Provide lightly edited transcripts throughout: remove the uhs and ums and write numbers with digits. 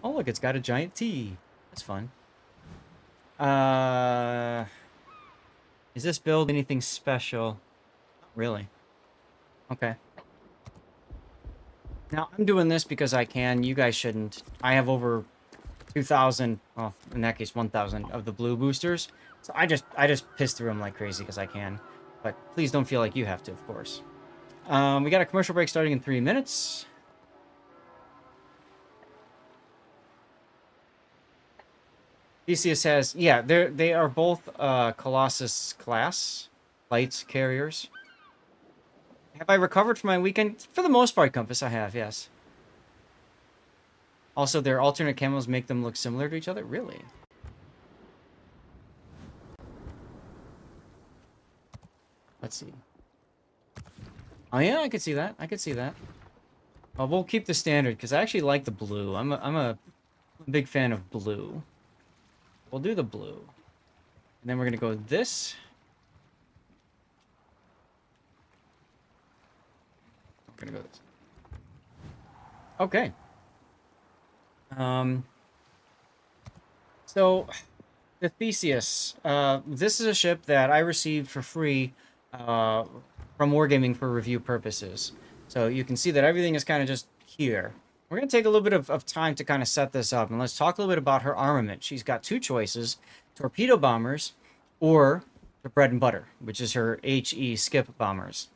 Oh, look, it's got a giant T. That's fun. Uh, is this build anything special? Not really. Okay. Now, I'm doing this because I can. You guys shouldn't. I have over 2,000, well, in that case, 1,000 of the blue boosters. So I just piss through them like crazy because I can. But please don't feel like you have to, of course. We got a commercial break starting in 3 minutes. Theseus has, yeah, they are both Colossus class light carriers. Have I recovered from my weekend? For the most part, Compass, I have, yes. Also, their alternate camos make them look similar to each other? Really? Let's see. Oh yeah, I could see that. I could see that. We'll keep the standard because I actually like the blue. I'm a big fan of blue. We'll do the blue. And then we're gonna go this. We're gonna go this. Okay. Um so the Theseus. This is a ship that I received for free from Wargaming for review purposes. So you can see that everything is kind of just here. We're going to take a little bit of time to kind of set this up, and let's talk a little bit about her armament. She's got two choices, torpedo bombers or the bread and butter, which is her HE skip bombers.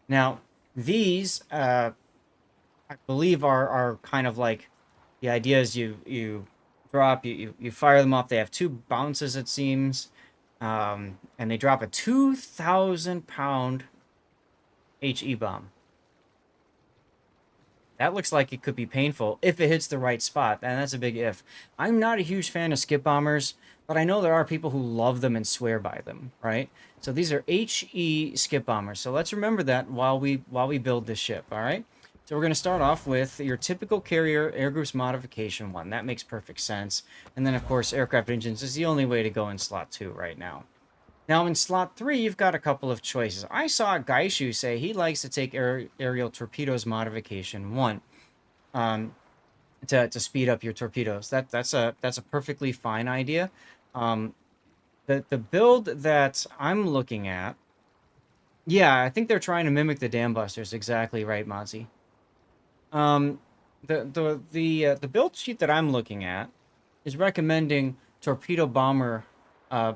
Now, these, I believe, are kind of like, the idea is you drop, you fire them off. They have two bounces, it seems, and they drop a 2,000-pound HE bomb. That looks like it could be painful if it hits the right spot, and that's a big if. I'm not a huge fan of skip bombers, but I know there are people who love them and swear by them, right? So these are HE skip bombers. So let's remember that while we build this ship, all right? So we're going to start off with your typical carrier air groups modification one. That makes perfect sense. And then, of course, aircraft engines is the only way to go in slot 2 right now. Now, in slot 3, you've got a couple of choices. I saw Gaishu say he likes to take aerial torpedoes modification 1 to speed up your torpedoes. That's a perfectly fine idea. Um, the build that I'm looking at, yeah, I think they're trying to mimic the dam busters. Exactly right, Mozzie. Um, the build sheet that I'm looking at is recommending torpedo bomber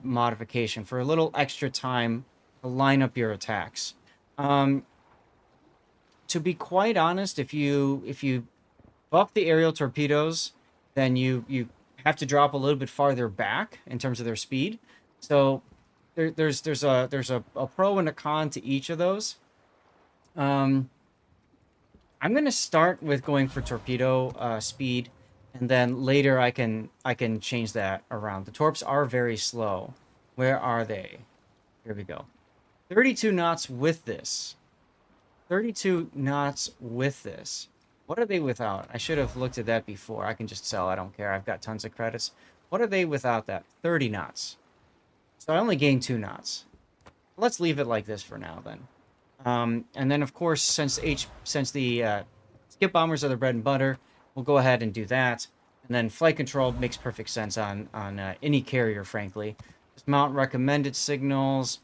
modification for a little extra time to line up your attacks. Um, to be quite honest, if you buff the aerial torpedoes, then you have to drop a little bit farther back in terms of their speed. So there's a pro and a con to each of those. Um, I'm gonna start with going for torpedo speed, and then later I can change that around. The torps are very slow. Where are they? Here we go. 32 knots with this. 32 knots with this. What are they without? I should have looked at that before. I can just sell. I don't care. I've got tons of credits. What are they without that? 30 knots. So I only gained 2 knots. Let's leave it like this for now then. And then, of course, since the skip bombers are the bread and butter, we'll go ahead and do that. And then flight control makes perfect sense on any carrier, frankly. Just mount recommended signals.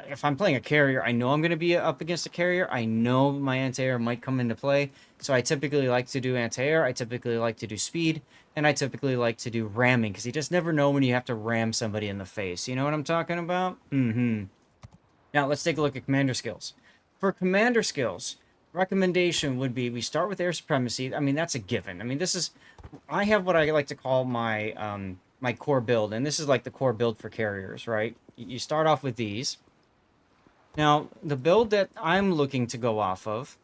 If I'm playing a carrier, I know I'm going to be up against a carrier. I know my anti-air might come into play. So I typically like to do anti-air. I typically like to do speed. And I typically like to do ramming, because you just never know when you have to ram somebody in the face. You know what I'm talking about? Mm-hmm. Now, let's take a look at commander skills. For commander skills, recommendation would be we start with air supremacy. I mean, that's a given. I mean, this is... I have what I like to call my core build, and this is like the core build for carriers, right? You start off with these. Now, the build that I'm looking to go off of,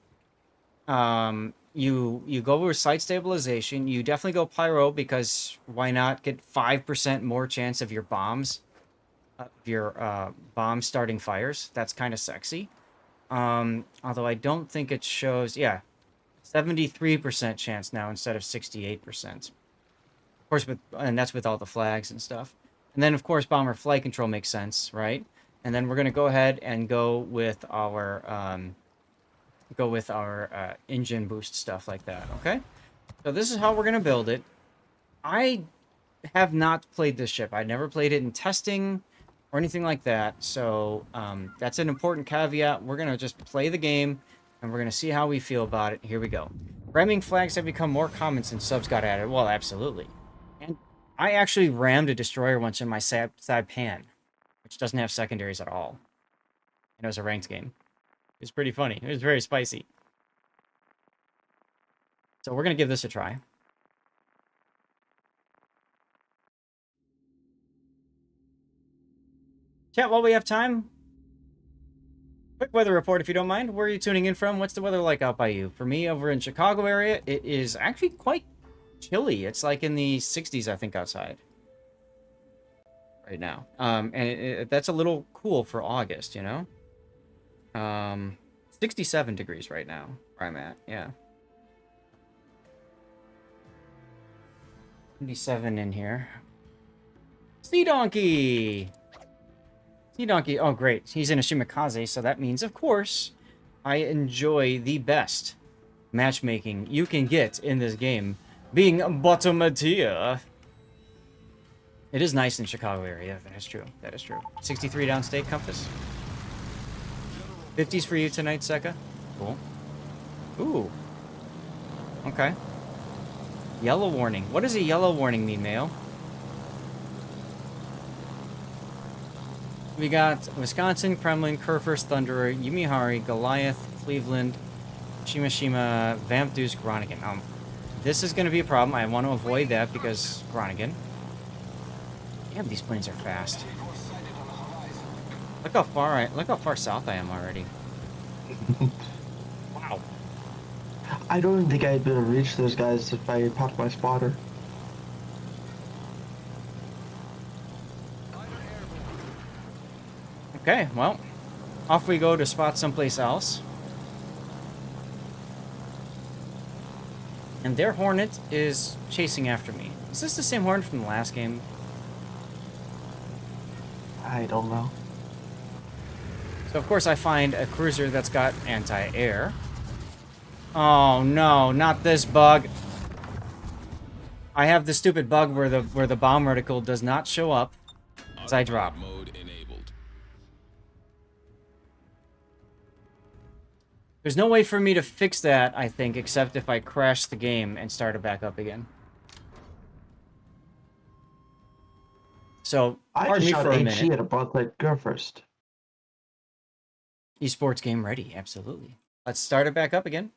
you go with site stabilization. You definitely go pyro, because why not get 5% more chance of your bombs, bomb starting fires? That's kind of sexy. Although I don't think it shows, yeah, 73% chance now instead of 68%. Of course, and that's with all the flags and stuff. And then, of course, bomber flight control makes sense, right? And then we're gonna go ahead and go with our engine boost stuff like that. Okay. So this is how we're gonna build it. I have not played this ship. I never played it in testing or anything like that. So that's an important caveat. We're going to just play the game, and we're going to see how we feel about it. Here we go. Ramming flags have become more common since subs got added. Well, absolutely. And I actually rammed a destroyer once in my Saipan, which doesn't have secondaries at all. And it was a ranked game. It was pretty funny. It was very spicy. So we're going to give this a try. Chat, while we have time, quick weather report if you don't mind. Where are you tuning in from? What's the weather like out by you? For me, over in Chicago area, it is actually quite chilly. It's like in the 60s, I think, outside right now. And that's a little cool for August, you know? 67 degrees right now where I'm at, yeah. 77 in here. Sea Donkey! Sea Donkey, oh great. He's in a Shimakaze, so that means, of course, I enjoy the best matchmaking you can get in this game, being bottom tier. It is nice in Chicago area, that is true. That is true. 63 downstate compass. 50s for you tonight, Seka. Cool. Ooh. Okay. Yellow warning. What does a yellow warning mean, Mayo? We got Wisconsin, Kremlin, Kurfürst, Thunderer, Yumihari, Goliath, Cleveland, Shimashima, Vampdus, Groningen. This is going to be a problem. I want to avoid that because Groningen. Damn, these planes are fast. Look how far south I am already. Wow. I don't think I'd be able to reach those guys if I popped my spotter. Okay, well, off we go to spot someplace else. And their Hornet is chasing after me. Is this the same Hornet from the last game? I don't know. So, of course, I find a cruiser that's got anti-air. Oh, no, not this bug. I have the stupid bug where the bomb reticle does not show up as I drop. There's no way for me to fix that, I think, except if I crash the game and start it back up again. So, pardon me for a minute. HG at a bot like go first. Esports game ready, absolutely. Let's start it back up again.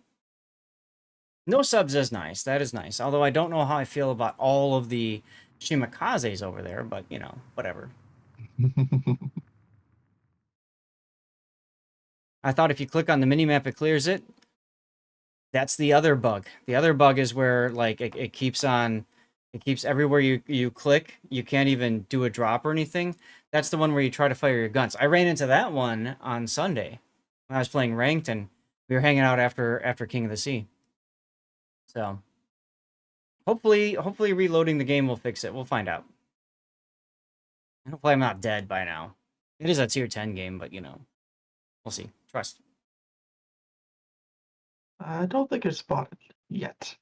No subs is nice, that is nice. Although I don't know how I feel about all of the Shimakazes over there, but, you know, whatever. I thought if you click on the minimap, it clears it. That's the other bug. The other bug is where, like, it keeps on... It keeps everywhere you click, you can't even do a drop or anything. That's the one where you try to fire your guns. I ran into that one on Sunday when I was playing ranked, and we were hanging out after King of the Sea. So, hopefully reloading the game will fix it. We'll find out. Hopefully I'm not dead by now. It is a tier 10 game, but, you know, we'll see. Trust. I don't think it's spotted yet.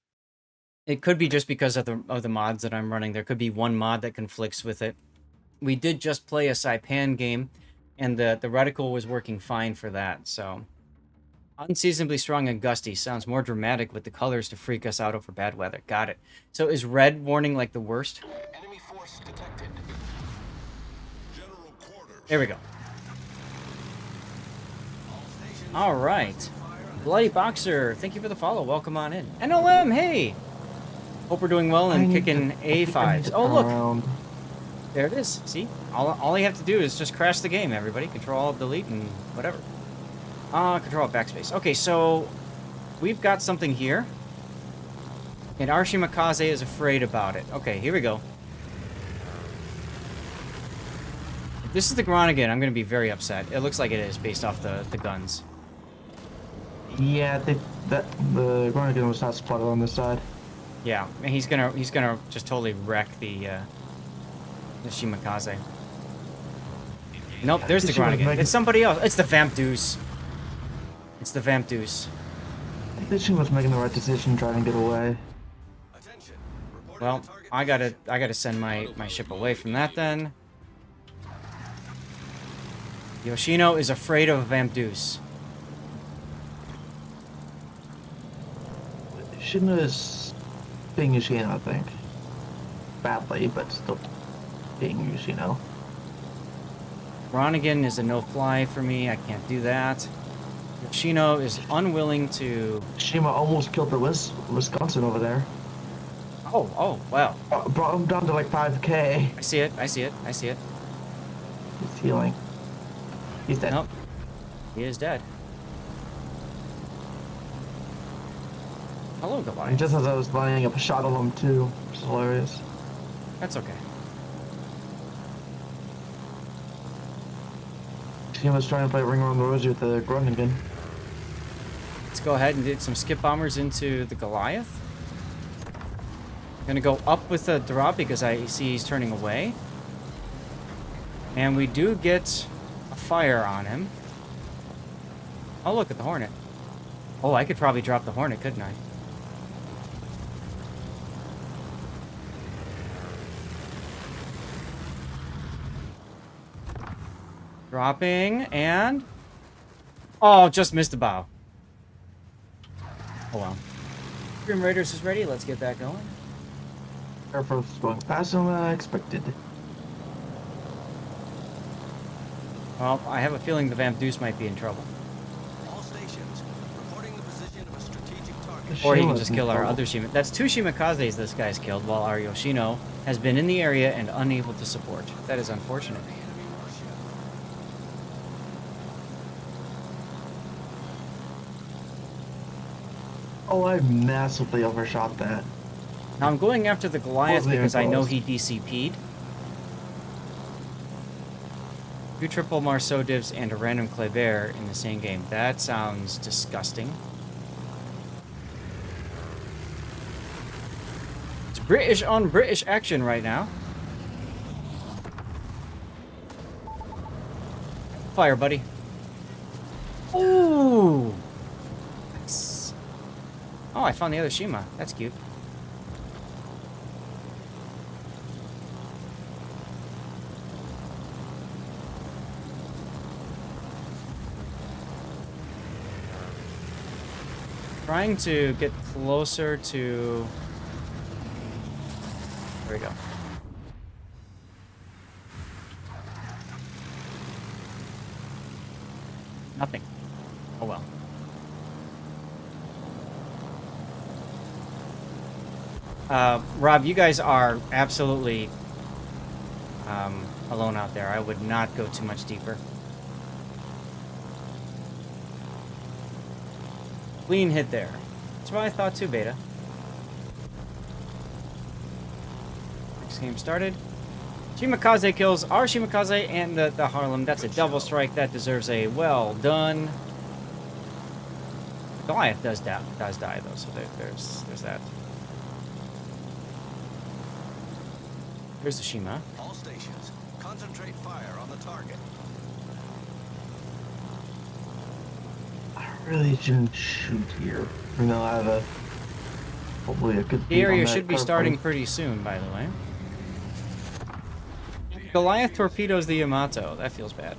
It could be just because of the mods that I'm running. There could be one mod that conflicts with it. We did just play a Saipan game, and the reticle was working fine for that, so... Unseasonably strong and gusty. Sounds more dramatic with the colors to freak us out over bad weather. Got it. So is red warning like the worst? Enemy force detected. General quarters. There we go. All right. Bloody Boxer, thank you for the follow. Welcome on in. NLM, hey! Hope we're doing well and kicking A5s. Oh, look! There it is. See? All you have to do is just crash the game, everybody. Control-Alt-Delete and whatever. Control-Backspace. Okay, so we've got something here. And our Shimakaze is afraid about it. Okay, here we go. If this is the Groningen, I'm going to be very upset. It looks like it is, based off the guns. Yeah, the Groningen was not spotted on this side. Yeah, and he's gonna just totally wreck the Shimakaze. Nope, there's the Groningen. It's somebody else. It's the Vampdus. It's the Vampdus. I think she was making the right decision trying to get away. Attention. Well, I gotta send my ship away from that then. Yoshino is afraid of Vamdus. Shouldn't have being Yoshino, I think. Badly, but still being Yoshino. Ronigan is a no-fly for me. I can't do that. Yoshino is unwilling to... Shima almost killed the Wisconsin over there. Oh, wow. Brought him down to like 5k. I see it, I see it, I see it. He's healing. He's dead. Nope. He is dead. Hello, Goliath. And just as I was lining up a shot of him too, which is hilarious. That's okay. Shima's trying to play Ring Around the Rosie with the Groningen. Let's go ahead and get some skip bombers into the Goliath. I'm gonna go up with the drop because I see he's turning away. And we do get a fire on him. Oh, look at the Hornet. Oh, I could probably drop the Hornet, couldn't I? Dropping, and... Oh, just missed the bow. Oh, well. Grim Raiders is ready. Let's get that going. Air Force is going faster than I expected. Well, I have a feeling the Vamdus might be in trouble. All stations, reporting the position of a strategic target. Or he can Shima's just in kill our trouble. other Shima. That's 2 Shimikazes this guy's killed, while our Yoshino has been in the area and unable to support. That is unfortunate. Enemy warship. Oh, I massively overshot that. Now I'm going after the Goliath Wasn't even because I know close. he DCP'd. 2 triple Marceau divs and a random Kleber in the same game. That sounds disgusting. It's British on British action right now. Fire, buddy. Ooh! Nice. Oh, I found the other Shima. That's cute. Trying to get closer to... There we go. Nothing. Oh well. Rob, you guys are absolutely alone out there. I would not go too much deeper. Clean hit there. That's what I thought too, Beta. Next game started. Shimakaze kills our Shimakaze and the Harlem. That's a double strike. That deserves a well done. Goliath does die though, so there's that. Here's the Shima. All stations, concentrate fire on the target. I really shouldn't shoot here. You know, I have a hopefully a good. The beat on area that should be car starting fight. pretty soon, by the way. Goliath torpedoes the Yamato. That feels bad.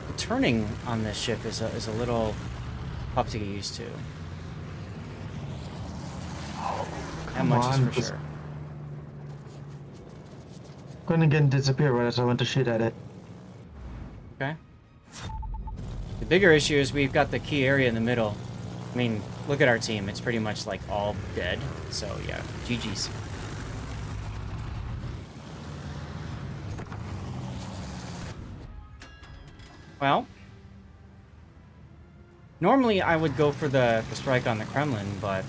The turning on this ship is a little tough to get used to. That Come much is on, for this- sure. Couldn't again disappear right as I went to shoot at it. Okay. The bigger issue is we've got the key area in the middle. I mean, look at our team. It's pretty much like all dead. So yeah, GG's. Well, normally I would go for the strike on the Kremlin, but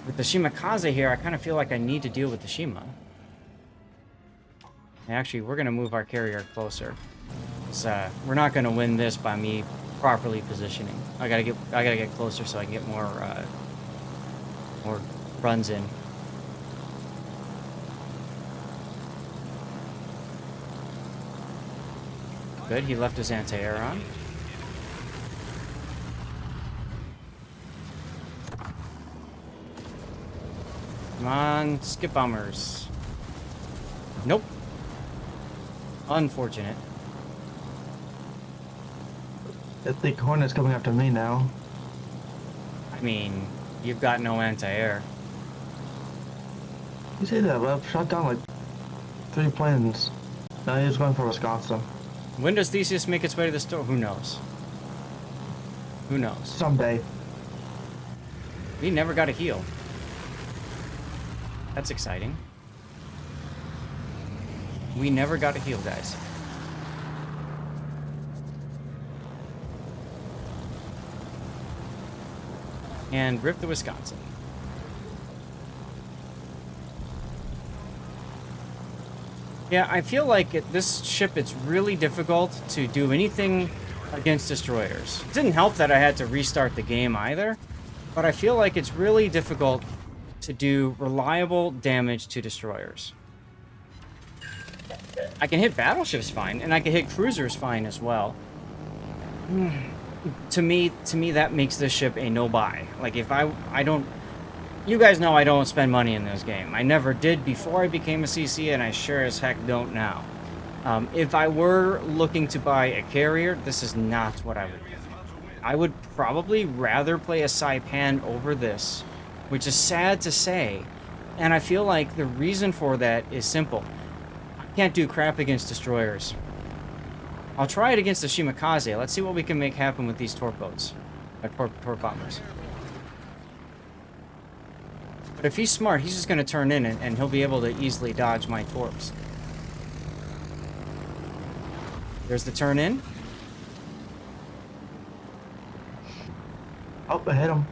with the Shimakaze here, I kind of feel like I need to deal with the Shima. Actually, we're gonna move our carrier closer. We're not gonna win this by me properly positioning. I gotta get closer so I can get more runs in. Good, he left his anti-air on. Come on, skip bombers. Nope. Unfortunate. I think Hornet's coming after me now. I mean, you've got no anti-air. You say that, but I've shot down like 3 planes. Now he's going for Wisconsin. When does Theseus make its way to the store? Who knows? Who knows? Someday. We never got a heal. That's exciting. We never got a heal, guys. And rip the Wisconsin. Yeah, I feel like this ship, it's really difficult to do anything against destroyers. It didn't help that I had to restart the game either, but I feel like it's really difficult to do reliable damage to destroyers. I can hit battleships fine, and I can hit cruisers fine as well. To me, that makes this ship a no-buy. Like, if I don't... You guys know I don't spend money in this game. I never did before I became a CC, and I sure as heck don't now. If I were looking to buy a carrier, this is not what I would do. I would probably rather play a Saipan over this, which is sad to say, and I feel like the reason for that is simple. I can't do crap against destroyers. I'll try it against the Shimakaze. Let's see what we can make happen with these torp boats. Torp bombers. But if he's smart, he's just going to turn in and he'll be able to easily dodge my torps. There's the turn in. Oh, I hit him.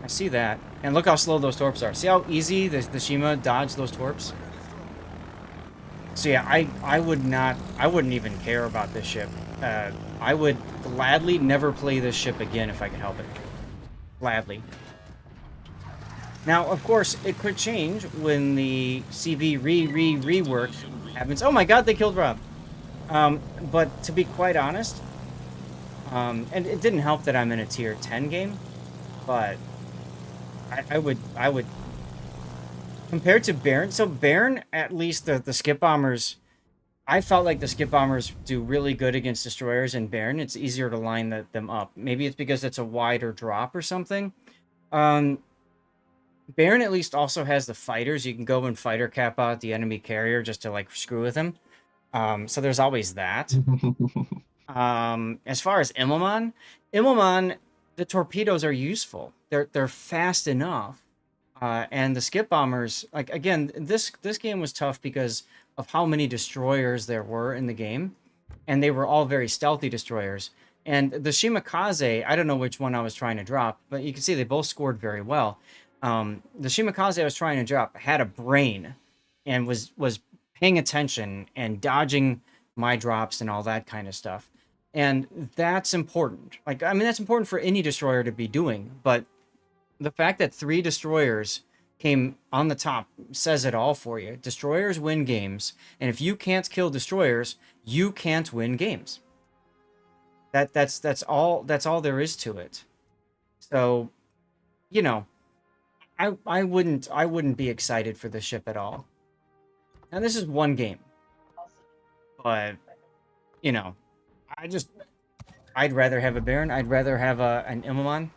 I see that. And look how slow those torps are. See how easy the Shima dodged those torps? So yeah, I wouldn't even care about this ship. I would gladly never play this ship again if I could help it. Gladly. Now, of course, it could change when the CV rework happens. Oh my god, they killed Rob. But to be quite honest, and it didn't help that I'm in a tier 10 game, but I would compared to Baron, so Baron, at least the skip bombers, I felt like the skip bombers do really good against destroyers, and Baron, it's easier to line them up. Maybe it's because it's a wider drop or something. Baron at least also has the fighters. You can go and fighter cap out the enemy carrier just to like screw with him. So there's always that. As far as Immelmann, the torpedoes are useful. They're fast enough. And the skip bombers, like, again, this game was tough because of how many destroyers there were in the game, and they were all very stealthy destroyers. And the Shimakaze, I don't know which one I was trying to drop, but you can see they both scored very well. The Shimakaze I was trying to drop had a brain and was paying attention and dodging my drops and all that kind of stuff. And that's important. Like, I mean, that's important for any destroyer to be doing, but the fact that 3 destroyers came on the top says it all for you. Destroyers win games, and if you can't kill destroyers, you can't win games. That's all there is to it. So, you know, I wouldn't be excited for this ship at all. Now this is one game, but you know, I'd rather have a Baron. I'd rather have an Immelmann.